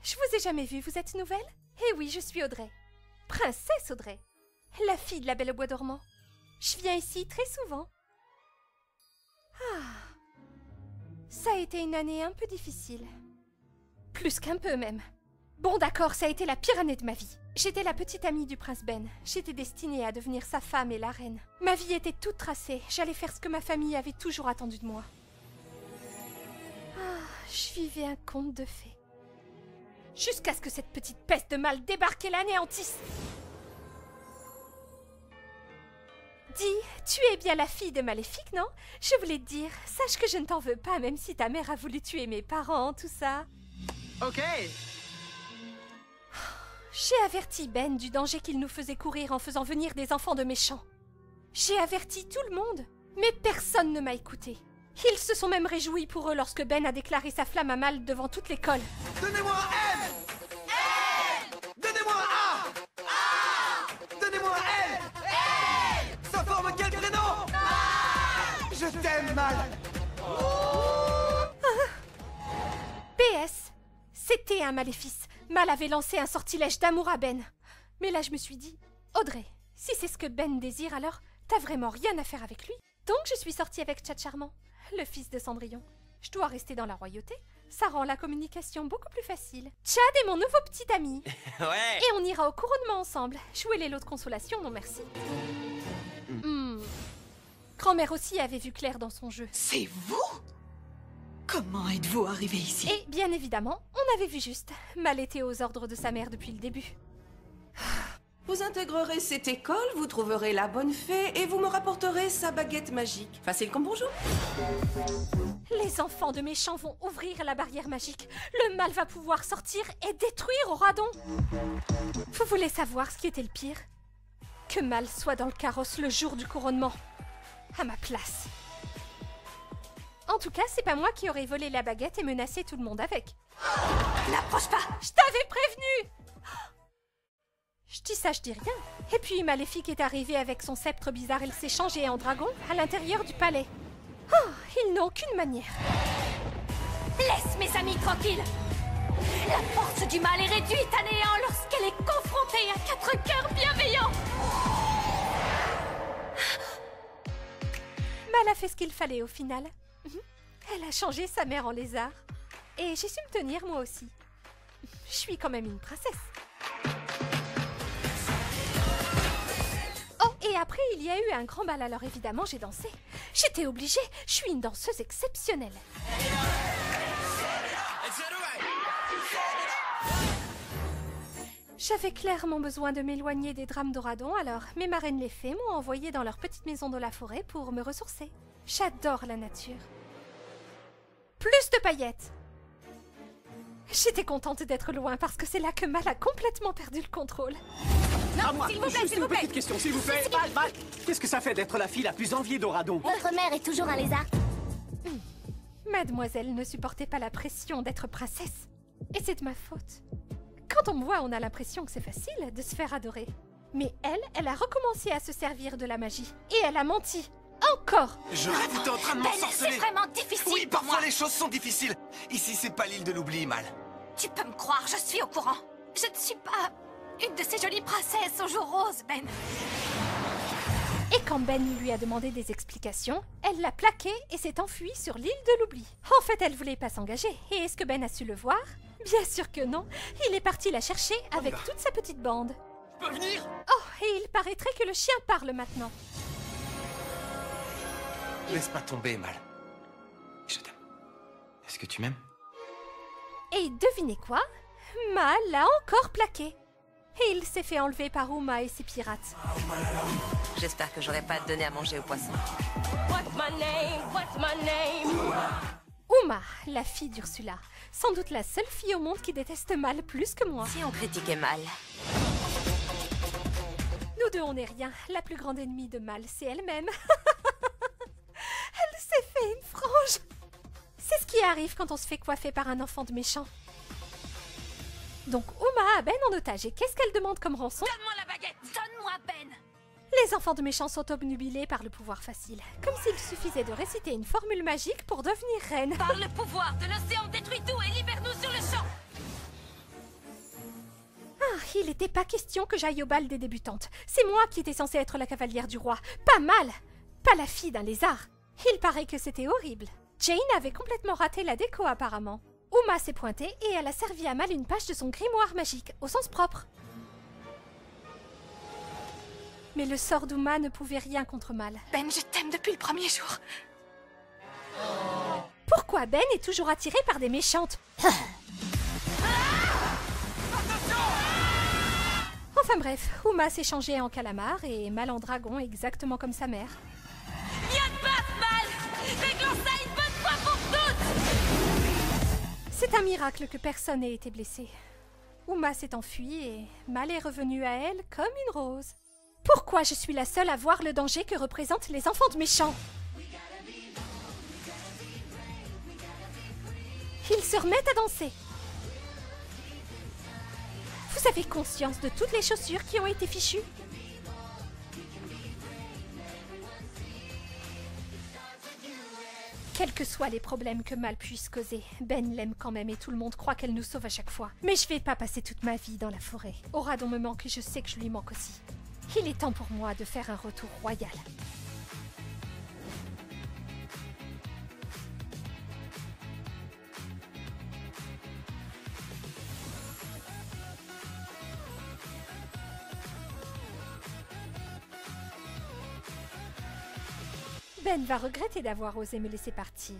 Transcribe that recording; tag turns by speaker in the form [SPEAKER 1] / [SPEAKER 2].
[SPEAKER 1] Je vous ai jamais vu, vous êtes nouvelle? Eh oui, je suis Audrey. Princesse Audrey. La fille de la Belle au Bois dormant. Je viens ici très souvent. Ça a été une année un peu difficile. Plus qu'un peu même. Bon d'accord, ça a été la pire année de ma vie. J'étais la petite amie du prince Ben. J'étais destinée à devenir sa femme et la reine. Ma vie était toute tracée. J'allais faire ce que ma famille avait toujours attendu de moi. Je vivais un conte de fées. Jusqu'à ce que cette petite peste de mal débarque et l'anéantisse. Dis, tu es bien la fille de Maléfique, non? Je voulais te dire, sache que je ne t'en veux pas, même si ta mère a voulu tuer mes parents, tout ça.
[SPEAKER 2] Ok.
[SPEAKER 1] J'ai averti Ben du danger qu'il nous faisait courir en faisant venir des enfants de méchants. J'ai averti tout le monde, mais personne ne m'a écouté. Ils se sont même réjouis pour eux lorsque Ben a déclaré sa flamme à Mal devant toute l'école.
[SPEAKER 2] Donnez-moi un M. Donnez-moi un A. Donnez-moi un L. Ça forme quel prénom? Je t'aime, Mal.
[SPEAKER 1] PS, c'était un maléfice. Mal avait lancé un sortilège d'amour à Ben. Mais là je me suis dit, Audrey, si c'est ce que Ben désire alors, t'as vraiment rien à faire avec lui. Donc je suis sortie avec Tchad Charmant, le fils de Cendrillon. Je dois rester dans la royauté, ça rend la communication beaucoup plus facile. Tchad est mon nouveau petit ami.
[SPEAKER 2] Ouais.
[SPEAKER 1] Et on ira au couronnement ensemble. Jouer les lots de consolation, non merci. Grand-mère aussi avait vu clair dans son jeu.
[SPEAKER 3] C'est vous? Comment êtes-vous arrivé ici?
[SPEAKER 1] Et bien évidemment, on avait vu juste. Mal était aux ordres de sa mère depuis le début.
[SPEAKER 4] Vous intégrerez cette école, vous trouverez la bonne fée et vous me rapporterez sa baguette magique. Facile comme bonjour.
[SPEAKER 1] Les enfants de méchants vont ouvrir la barrière magique. Le mal va pouvoir sortir et détruire Auradon. Vous voulez savoir ce qui était le pire? Que Mal soit dans le carrosse le jour du couronnement. À ma place. En tout cas, c'est pas moi qui aurais volé la baguette et menacé tout le monde avec.
[SPEAKER 3] N'approche pas!
[SPEAKER 1] Je t'avais prévenu! Je dis ça, je dis rien. Et puis Maléfique est arrivé avec son sceptre bizarre. Elle s'est changée en dragon à l'intérieur du palais. Oh, ils n'ont aucune manière.
[SPEAKER 5] Laisse mes amis tranquilles. La force du mal est réduite à néant lorsqu'elle est confrontée à 4 cœurs bienveillants.
[SPEAKER 1] Mal a fait ce qu'il fallait au final. Elle a changé sa mère en lézard. Et j'ai su me tenir moi aussi. Je suis quand même une princesse. Oh, et après il y a eu un grand bal, alors évidemment j'ai dansé. J'étais obligée, je suis une danseuse exceptionnelle. J'avais clairement besoin de m'éloigner des drames d'Auradon, alors mes marraines les fées m'ont envoyée dans leur petite maison de la forêt pour me ressourcer. J'adore la nature. Plus de paillettes. J'étais contente d'être loin parce que c'est là que Mal a complètement perdu le contrôle.
[SPEAKER 2] À moi.
[SPEAKER 5] S'il vous plaît,
[SPEAKER 2] Juste
[SPEAKER 5] s'il vous
[SPEAKER 2] une
[SPEAKER 5] plaît.
[SPEAKER 2] petite question, s'il vous plaît. Mal. Qu'est-ce que ça fait d'être la fille la plus enviée d'Auradon?
[SPEAKER 5] Votre mère est toujours un lézard.
[SPEAKER 1] Mademoiselle ne supportait pas la pression d'être princesse. Et c'est de ma faute. Quand on me voit, on a l'impression que c'est facile de se faire adorer. Mais elle a recommencé à se servir de la magie. Et elle a menti. Encore.
[SPEAKER 6] Je rêve que t'es en train de
[SPEAKER 5] Ben, c'est
[SPEAKER 6] m'ensorceler.
[SPEAKER 5] vraiment difficile
[SPEAKER 6] Oui,
[SPEAKER 5] pour
[SPEAKER 6] parfois
[SPEAKER 5] moi.
[SPEAKER 6] les choses sont difficiles. Ici, c'est pas l'île de l'oubli, Mal.
[SPEAKER 5] Tu peux me croire, je suis au courant. Je ne suis pas une de ces jolies princesses aux joues roses, Ben.
[SPEAKER 1] Et quand Ben lui a demandé des explications, elle l'a plaqué et s'est enfuie sur l'île de l'oubli. En fait, elle voulait pas s'engager. Et est-ce que Ben a su le voir? Bien sûr que non. Il est parti la chercher avec toute sa petite bande.
[SPEAKER 2] Je peux venir?
[SPEAKER 1] Oh, et il paraîtrait que le chien parle maintenant.
[SPEAKER 6] Laisse pas tomber, Mal. Je t'aime. Est-ce que tu m'aimes?
[SPEAKER 1] Et devinez quoi? Mal l'a encore plaqué. Et il s'est fait enlever par Uma et ses pirates.
[SPEAKER 7] J'espère que j'aurai pas à te donner à manger aux poissons.
[SPEAKER 5] What's my name? What's my name?
[SPEAKER 1] Uma, la fille d'Ursula. Sans doute la seule fille au monde qui déteste Mal plus que moi.
[SPEAKER 7] Si on critiquait mal.
[SPEAKER 1] Nous deux, on n'est rien. La plus grande ennemie de Mal, c'est elle-même. Elle s'est fait une frange. C'est ce qui arrive quand on se fait coiffer par un enfant de méchant. Donc Uma a Ben en otage et qu'est-ce qu'elle demande comme rançon?
[SPEAKER 5] Donne-moi la baguette. Donne-moi Ben.
[SPEAKER 1] Les enfants de méchants sont obnubilés par le pouvoir facile. Comme s'il suffisait de réciter une formule magique pour devenir reine.
[SPEAKER 5] Par le pouvoir de l'océan, détruis tout et libère-nous sur le champ.
[SPEAKER 1] Ah, il n'était pas question que j'aille au bal des débutantes. C'est moi qui étais censée être la cavalière du roi. Pas Mal. Pas la fille d'un lézard. Il paraît que c'était horrible. Jane avait complètement raté la déco apparemment. Uma s'est pointée et elle a servi à Mal une page de son grimoire magique, au sens propre. Mais le sort d'Uma ne pouvait rien contre Mal.
[SPEAKER 5] Ben, je t'aime depuis le premier jour.
[SPEAKER 1] Pourquoi Ben est toujours attiré par des méchantes? Enfin bref, Uma s'est changée en calamar et Mal en dragon exactement comme sa mère.
[SPEAKER 5] Viens te battre, Mal. Réglons ça une bonne fois pour toutes.
[SPEAKER 1] C'est un miracle que personne n'ait été blessé. Uma s'est enfuie et Mal est revenue à elle comme une rose. Pourquoi je suis la seule à voir le danger que représentent les enfants de méchants? Ils se remettent à danser. Vous avez conscience de toutes les chaussures qui ont été fichues? Quels que soient les problèmes que Mal puisse causer, Ben l'aime quand même et tout le monde croit qu'elle nous sauve à chaque fois. Mais je vais pas passer toute ma vie dans la forêt. Auradon me manque et je sais que je lui manque aussi. Il est temps pour moi de faire un retour royal. Ben va regretter d'avoir osé me laisser partir.